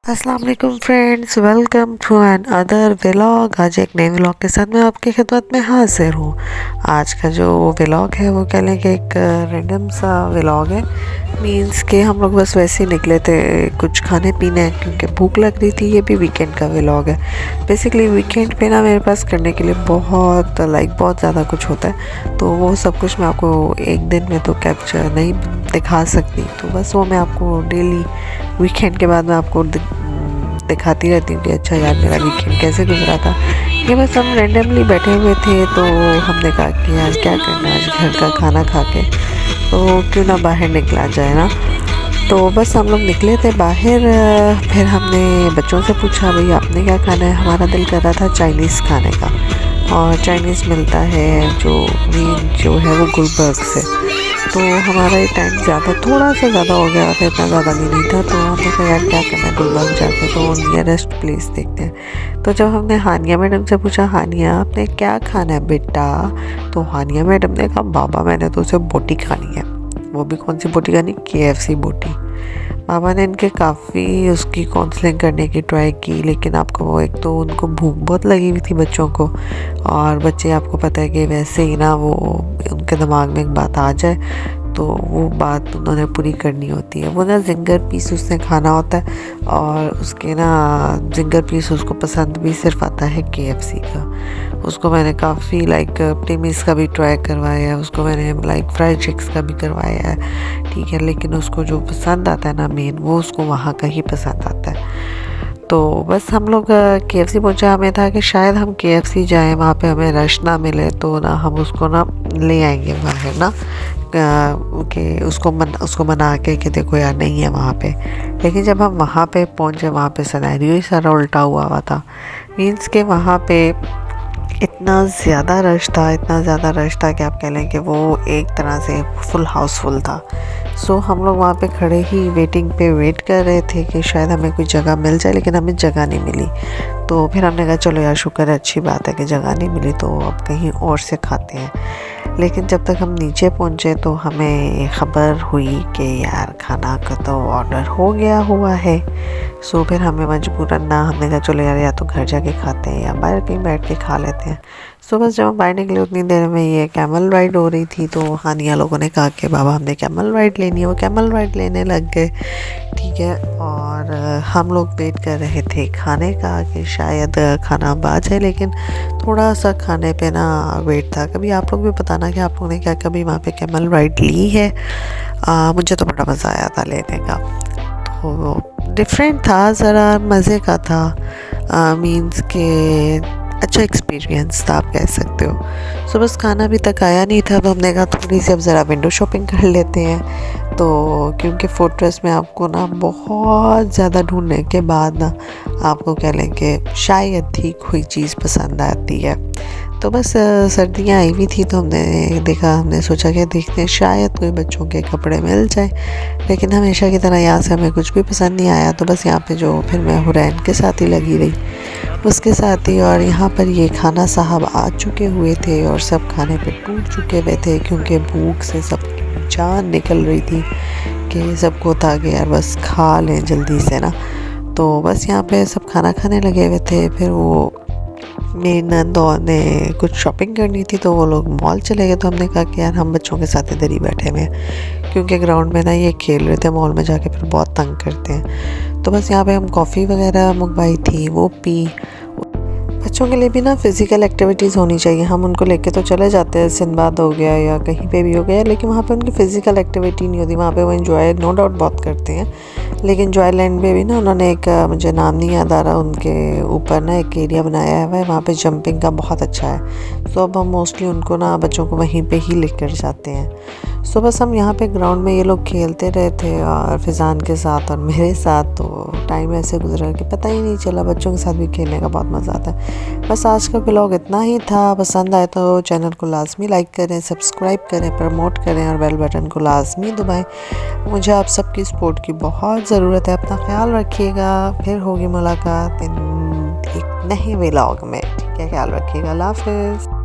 अस्सलाम वालेकुम friends, welcome to another vlog. आज एक नए व्लॉग के साथ मैं आपकी खिदमत में हाजिर हूँ। आज का जो व्लॉग है वो कह लें कि एक रैंडम सा व्लॉग है। मींस के हम लोग बस वैसे ही निकले थे कुछ खाने पीने, क्योंकि भूख लग रही थी। ये भी वीकेंड का व्लॉग है। बेसिकली वीकेंड पे ना मेरे पास करने के लिए बहुत ज़्यादा कुछ होता है, तो वो सब कुछ मैं आपको एक दिन में तो कैप्चर नहीं दिखा सकती। तो बस वो मैं आपको डेली वीकेंड के बाद मैं आपको दिखाती रहती हूँ कि अच्छा यार मेरा वीकेंड कैसे गुजरा था। ये बस हम रैंडमली बैठे हुए थे, तो हमने कहा कि यार क्या करना है, आज घर का खाना खा के तो क्यों ना बाहर निकला जाए ना। तो बस हम लोग निकले थे बाहर। फिर हमने बच्चों से पूछा भाई आपने क्या खाना है। हमारा दिल कर रहा था चाइनीज़ खाने का, और चाइनीज़ मिलता है जो है वो गुलबर्ग से। तो हमारा ये टाइम थोड़ा सा ज़्यादा हो गया था, इतना ज़्यादा भी नहीं था। तो हमने कहा यार क्या करना है, गुलबर्ग जाके तो नियरेस्ट प्लेस देखते हैं। तो जब हमने हानिया मैडम से पूछा, हानिया आपने क्या खाना है बेटा, तो हानिया मैडम ने कहा बाबा मैंने तो उसे बोटी खानी है। वो भी कौन सी बोटी खानी, KFC बोटी। पापा ने इनके काफ़ी उसकी काउंसलिंग करने की ट्राई की, लेकिन आपको वो एक तो उनको भूख बहुत लगी हुई थी बच्चों को, और बच्चे आपको पता है कि वैसे ही ना वो उनके दिमाग में एक बात आ जाए तो वो बात उन्होंने पूरी करनी होती है। वो ना जिंगर पीस उसने खाना होता है, और उसके ना जिंगर पीस उसको पसंद भी सिर्फ आता है KFC का। उसको मैंने काफ़ी टिमीज़ का भी ट्राई करवाया है, उसको मैंने फ्राइड चिक्स का भी करवाया है, ठीक है। लेकिन उसको जो पसंद आता है ना मेन, वो उसको वहाँ का ही पसंद आता है। तो बस हम लोग KFC पहुँचा। हमें था कि शायद हम KFC जाएं, वहाँ पे हमें रश ना मिले, तो ना हम उसको ना ले आएंगे बाहर ना, कि उसको मना के कि देखो यार नहीं है वहाँ पे। लेकिन जब हम वहाँ पे पहुँचे, वहाँ पे सिनेरियो ही सारा उल्टा हुआ था। मीन्स के वहाँ पे इतना ज़्यादा रश था कि आप कह लें कि वो एक तरह से फुल हाउसफुल था। सो हम लोग वहाँ पे खड़े ही वेट कर रहे थे कि शायद हमें कोई जगह मिल जाए, लेकिन हमें जगह नहीं मिली। तो फिर हमने कहा चलो यार शुक्र है, अच्छी बात है कि जगह नहीं मिली, तो अब कहीं और से खाते हैं। लेकिन जब तक हम नीचे पहुँचे तो हमें ख़बर हुई कि यार खाना का तो ऑर्डर हो गया हुआ है। सो फिर हमें मजबूरन ना, हमने कहा चलो यार या तो घर जाके खाते हैं या बाहर कहीं बैठ के खा लेते हैं। सो बस जब हम बाहर निकले उतनी देर में ये कैमल राइड हो रही थी, तो हानिया लोगों ने कहा कि बाबा हमने कैमल राइड लेनी है। वो कैमल राइड लेने लग गए, ठीक है। और हम लोग वेट कर रहे थे खाने का कि शायद खाना आ जाए, लेकिन थोड़ा सा खाने पे ना वेट था। कभी आप लोग भी बताना कि आप लोगों ने क्या कभी वहाँ पे कैमल राइड ली है। मुझे तो बड़ा मज़ा आया था लेने का। तो डिफरेंट था, ज़रा मज़े का था। मींस के अच्छा एक्सपीरियंस था आप कह सकते हो। सो बस खाना अभी तक आया नहीं था, तो हमने कहा थोड़ी सी अब ज़रा विंडो शॉपिंग कर लेते हैं। तो क्योंकि फोर्ट्रेस में आपको ना बहुत ज़्यादा ढूंढने के बाद ना आपको कह लें कि शायद ही कोई चीज़ पसंद आती है। तो बस सर्दियाँ आई हुई थी, तो हमने सोचा कि देखते हैं शायद कोई बच्चों के कपड़े मिल जाए। लेकिन हमेशा की तरह यहाँ से हमें कुछ भी पसंद नहीं आया। तो बस यहाँ पे जो फिर मैं हुरैन के साथ ही लगी रही, उसके साथ ही। और यहाँ पर ये खाना साहब आ चुके हुए थे और सब खाने पे टूट चुके हुए थे, क्योंकि भूख से सब जान निकल रही थी कि सबको था कि यार बस खा लें जल्दी से ना। तो बस यहाँ पे सब खाना खाने लगे हुए थे। फिर वो मेरी नंदों ने कुछ शॉपिंग करनी थी, तो वो लोग मॉल चले गए। तो हमने कहा कि यार हम बच्चों के साथ इधर ही बैठे हुए हैं, क्योंकि ग्राउंड में ना ये खेल रहे थे, मॉल में जाके फिर बहुत तंग करते हैं। तो बस यहाँ पे हम कॉफ़ी वगैरह मंगवाई थी, वो पी। बच्चों के लिए भी ना फ़िज़िकल एक्टिविटीज़ होनी चाहिए। हम उनको लेके तो चले जाते हैं, सिंदबाद हो गया या कहीं पे भी हो गया, लेकिन वहाँ पे उनकी फ़िज़िकल एक्टिविटी नहीं होती। वहाँ पे वो एंजॉय नो डाउट बहुत करते हैं, लेकिन जॉयलैंड में भी ना उन्होंने एक मुझे नाम नहीं याद आ रहा, उनके ऊपर ना एक एरिया बनाया हुआ है, वहाँ पे जंपिंग का बहुत अच्छा है। सो अब हम मोस्टली उनको ना बच्चों को वहीं पे ही लेकर जाते हैं। सो बस हम यहाँ पे ग्राउंड में ये लोग खेलते रहे थे, और फिज़ान के साथ और मेरे साथ। तो टाइम ऐसे गुजरा कि पता ही नहीं चला। बच्चों के साथ भी खेलने का बहुत मज़ा आता है। बस आज का व्लॉग इतना ही था। पसंद आए तो चैनल को लाजमी लाइक करें, सब्सक्राइब करें, प्रमोट करें, और बेल बटन को लाजमी दबाएं। मुझे आप सबकी सपोर्ट की बहुत ज़रूरत है। अपना ख्याल रखिएगा। फिर होगी मुलाकात एक नए व्लॉग में, ठीक है। ख्याल रखिएगा। अल्लाह हाफ़िज़।